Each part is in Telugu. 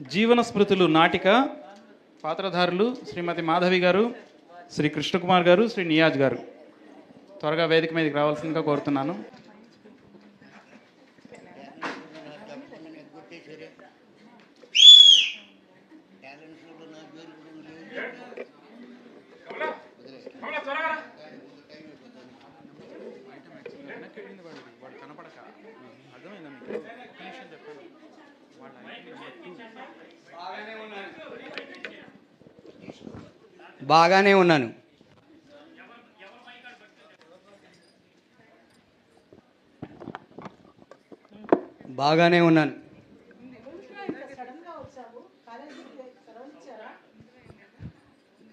జీవన స్మృతులు నాటిక పాత్రధారులు శ్రీమతి మాధవి గారు, శ్రీ కృష్ణకుమార్ గారు, శ్రీ నియాజ్ గారు త్వరగా వేదిక మీదకి రావాల్సిందిగా కోరుతున్నాను. బాగానే ఉన్నాను. బాగానే ఉన్నాను.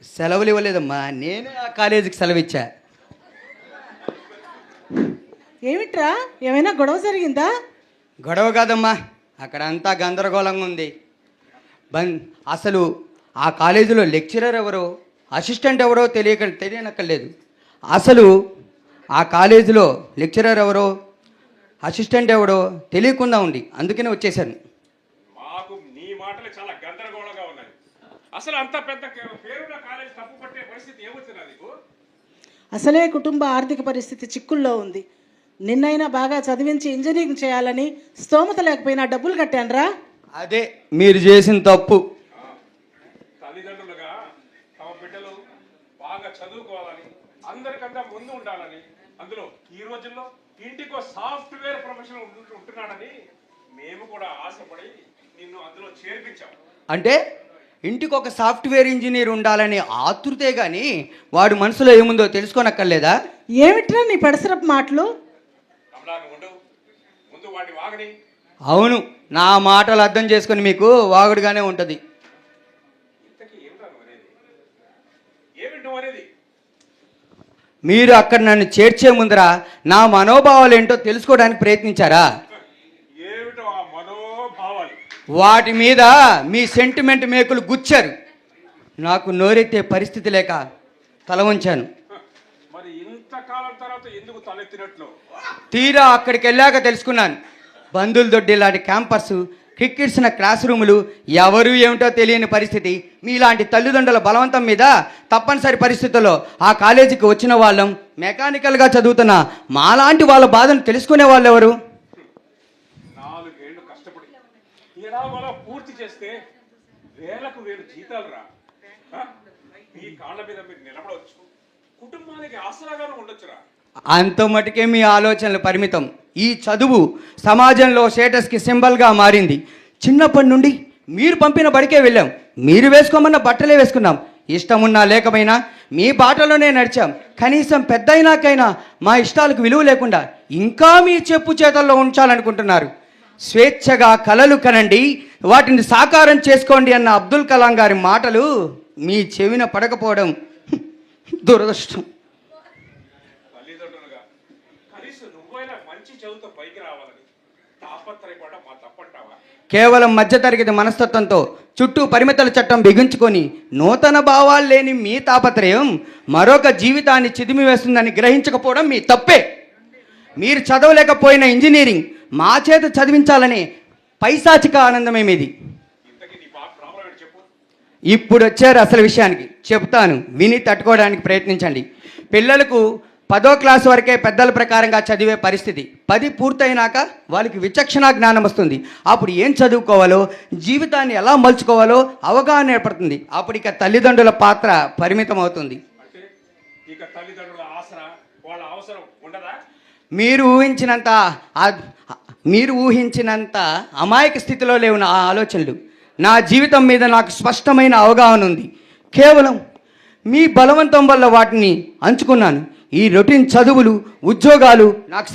సెలవులు ఇవ్వలేదమ్మా, నేనే ఆ కాలేజీకి సెలవు ఇచ్చా. ఏమిట్రా, ఏమైనా గొడవ జరిగిందా? గొడవ కాదమ్మా, అక్కడ అంతా గందరగోళంగా ఉంది. అసలు ఆ కాలేజీలో లెక్చరర్ ఎవరో అసిస్టెంట్ ఎవరో తెలియనక్కర్లేదు. అసలు ఆ కాలేజీలో లెక్చరర్ ఎవరో అసిస్టెంట్ ఎవరో తెలియకుండా ఉంది, అందుకనే వచ్చేసాను. మాకు నీ మాటలు చాలా గందరగోళంగా ఉన్నాయి. అసలు అంత పెద్ద పేరున్న కాలేజీ తప్పు పట్టే పరిస్థితి ఏమొచ్చిందా నీకు? అసలే కుటుంబ ఆర్థిక పరిస్థితి చిక్కుల్లో ఉంది. నిన్నైనా బాగా చదివించి ఇంజనీరింగ్ చేయాలని స్తోమత లేకపోయినా డబ్బులు కట్టానురా. అదే మీరు చేసిన తప్పు. తల్లిదండ్రులుగా తమ బిడ్డలు బాగా చదువుకోవాలని, అందరికన్నా ముందు ఉండాలని, అందులో ఈ రోజుల్లో ఇంటికో సాఫ్ట్వేర్ ప్రొఫెషనల్ ఉంటున్నాడని మేము కూడా ఆశపడి నిన్ను అందులో చేర్పించాం. అంటే ఇంటికి ఒక సాఫ్ట్వేర్ ఇంజనీర్ ఉండాలని ఆతృతే కానీ వాడు మనసులో ఏముందో తెలుసుకోనక్కర్లేదా? ఏమిట్రా నీ పెడసరపు మాటలు? ముందు వాడి వాగని. అవును, నా మాటలు అర్థం చేసుకొని మీకు వాగుడుగానే ఉంటుంది. మీరు అక్కడ నన్ను చేర్చే ముందర నా మనోభావాలు ఏంటో తెలుసుకోవడానికి ప్రయత్నించారా? వాటి మీద మీ సెంటిమెంట్ మేకులు గుచ్చారు. నాకు నోరెత్తే పరిస్థితి లేక తల వంచాను. తీరా అక్కడికి వెళ్ళాక తెలుసుకున్నాను, బంధువుల దొడ్డి లాంటి క్యాంపస్, కిక్కిడ్చిన క్లాస్ రూములు, ఎవరు ఏమిటో తెలియని పరిస్థితి. మీలాంటి తల్లిదండ్రుల బలవంతం మీద తప్పనిసరి పరిస్థితుల్లో ఆ కాలేజీకి వచ్చిన వాళ్ళం. మెకానికల్గా చదువుతున్న మాలాంటి వాళ్ళ బాధను తెలుసుకునే వాళ్ళు ఎవరు? 4 ఏళ్ళు కష్టపడి ఎలాగోలా పూర్తి చేస్తే వేలకు వేలు జీతాలు రా. మీ కాళ్ళ మీద మీరు నిలబడవచ్చు, కుటుంబానికి ఆసరాగాను ఉండొచ్చురా. అంత మటుకే మీ ఆలోచనలు పరిమితం. ఈ చదువు సమాజంలో స్టేటస్కి సింబల్గా మారింది. చిన్నప్పటి నుండి మీరు పంపిన బడికే వెళ్ళాం, మీరు వేసుకోమన్న బట్టలే వేసుకున్నాం. ఇష్టమున్నా లేకపోయినా మీ బాటలోనే నడిచాం. కనీసం పెద్ద అయినాకైనా మా ఇష్టాలకు విలువ లేకుండా ఇంకా మీ చెప్పు చేతల్లో ఉంచాలనుకుంటున్నారు. స్వేచ్ఛగా కలలు కనండి, వాటిని సాకారం చేసుకోండి అన్న అబ్దుల్ కలాం గారి మాటలు మీ చెవిన పడకపోవడం దురదృష్టం. కేవలం మధ్యతరగతి మనస్తత్వంతో చుట్టూ పరిమితుల చట్టం బిగించుకొని నూతన భావాలు లేని మీ తాపత్రయం మరొక జీవితాన్ని చిదిమివేస్తుందని గ్రహించకపోవడం మీ తప్పే. మీరు చదవలేకపోయిన ఇంజనీరింగ్ మా చేత చదివించాలనే పైశాచిక ఆనందమే మీది. ఇప్పుడు వచ్చారు అసలు విషయానికి. చెప్తాను, విని తట్టుకోవడానికి ప్రయత్నించండి. పిల్లలకు 10వ క్లాసు వరకే పెద్దల ప్రకారంగా చదివే పరిస్థితి. 10 పూర్తయినాక వాళ్ళకి విచక్షణ జ్ఞానం వస్తుంది. అప్పుడు ఏం చదువుకోవాలో, జీవితాన్ని ఎలా మలుచుకోవాలో అవగాహన ఏర్పడుతుంది. అప్పుడు ఇక తల్లిదండ్రుల పాత్ర పరిమితం అవుతుంది. మీరు ఊహించినంత అమాయక స్థితిలో లేవు నా ఆలోచనలు. నా జీవితం మీద నాకు స్పష్టమైన అవగాహన ఉంది. కేవలం మీ బలవంతం వల్ల వాటిని అంచుకున్నాను. ఈ రొటీన్ చదువులు, ఉద్యోగాలు నాకు